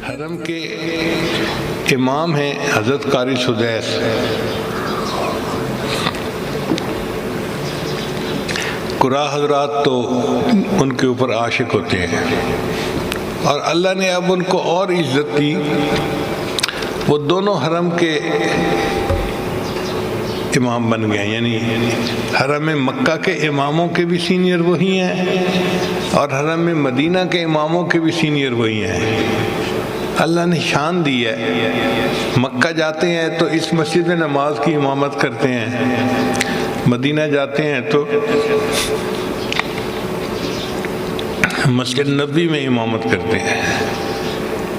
حرم کے امام ہیں حضرت قاری سدیس۔ قرا حضرات تو ان کے اوپر عاشق ہوتے ہیں، اور اللہ نے اب ان کو اور عزت دی۔ وہ دونوں حرم کے امام بن گئے، یعنی حرم مکہ کے اماموں کے بھی سینئر وہی ہیں اور حرم مدینہ کے اماموں کے بھی سینئر وہی ہیں۔ اللہ نے شان دی ہے، مکہ جاتے ہیں تو اس مسجد میں نماز کی امامت کرتے ہیں، مدینہ جاتے ہیں تو مسجد نبوی میں امامت کرتے ہیں۔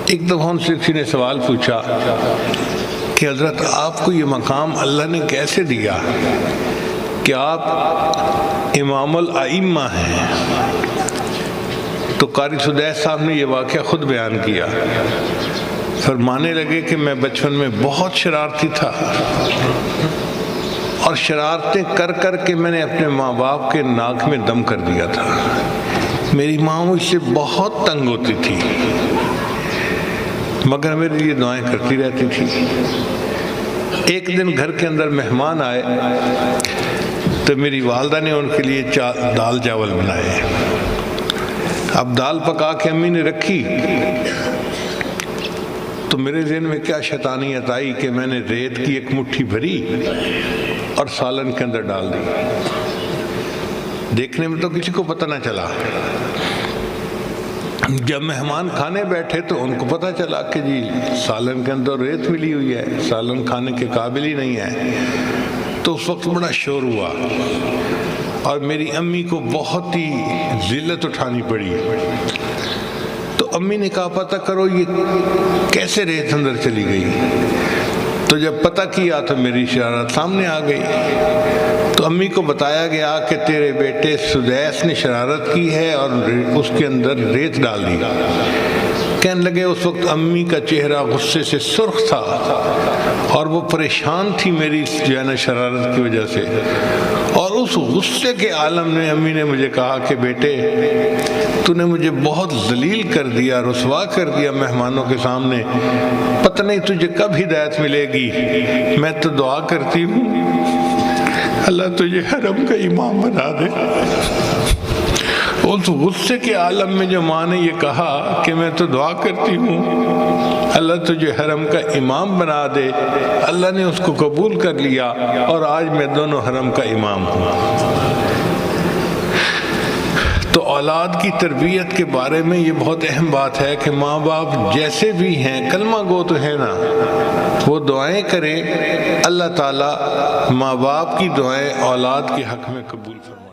ایک دفعہ ان سے کسی نے سوال پوچھا کہ حضرت آپ کو یہ مقام اللہ نے کیسے دیا کہ آپ امام الائمہ ہیں؟ تو قاری سدیس صاحب نے یہ واقعہ خود بیان کیا، فرمانے لگے کہ میں بچپن میں بہت شرارتی تھا، اور شرارتیں کر کر کے میں نے اپنے ماں باپ کے ناک میں دم کر دیا تھا۔ میری ماں مجھ سے بہت تنگ ہوتی تھی، مگر میرے لیے دعائیں کرتی رہتی تھی۔ ایک دن گھر کے اندر مہمان آئے تو میری والدہ نے ان کے لیے دال چاول بنائے۔ اب دال پکا کے امی نے رکھی تو میرے ذہن میں کیا شیطانیت آئی کہ میں نے ریت کی ایک مٹھی بھری اور سالن کے اندر ڈال دی۔ دیکھنے میں تو کسی کو پتہ نہ چلا۔ جب مہمان کھانے بیٹھے تو ان کو پتہ چلا کہ جی سالن کے اندر ریت ملی ہوئی ہے، سالن کھانے کے قابل ہی نہیں ہے۔ تو اس وقت بڑا شور ہوا اور میری امی کو بہت ہی ذلت اٹھانی پڑی۔ تو امی نے کہا پتہ کرو یہ کیسے ریت اندر چلی گئی۔ تو جب پتہ کیا تو میری شرارت سامنے آ گئی۔ تو امی کو بتایا گیا کہ تیرے بیٹے سدیس نے شرارت کی ہے اور اس کے اندر ریت ڈال دی۔ کہنے لگے اس وقت امی کا چہرہ غصے سے سرخ تھا اور وہ پریشان تھی میری جو ہے نا شرارت کی وجہ سے، اور اس غصے کے عالم میں امی نے مجھے کہا کہ بیٹے تو نے مجھے بہت ذلیل کر دیا، رسوا کر دیا مہمانوں کے سامنے، پتہ نہیں تجھے کب ہدایت ملے گی۔ میں تو دعا کرتی ہوں اللہ تجھے حرم کا امام بنا دے۔ اس غصے کے عالم میں جو ماں نے یہ کہا کہ میں تو دعا کرتی ہوں اللہ تجھے حرم کا امام بنا دے، اللہ نے اس کو قبول کر لیا اور آج میں دونوں حرم کا امام ہوں۔ تو اولاد کی تربیت کے بارے میں یہ بہت اہم بات ہے کہ ماں باپ جیسے بھی ہیں، کلمہ گو تو ہے نا، وہ دعائیں کریں، اللہ تعالیٰ ماں باپ کی دعائیں اولاد کے حق میں قبول فرمائے۔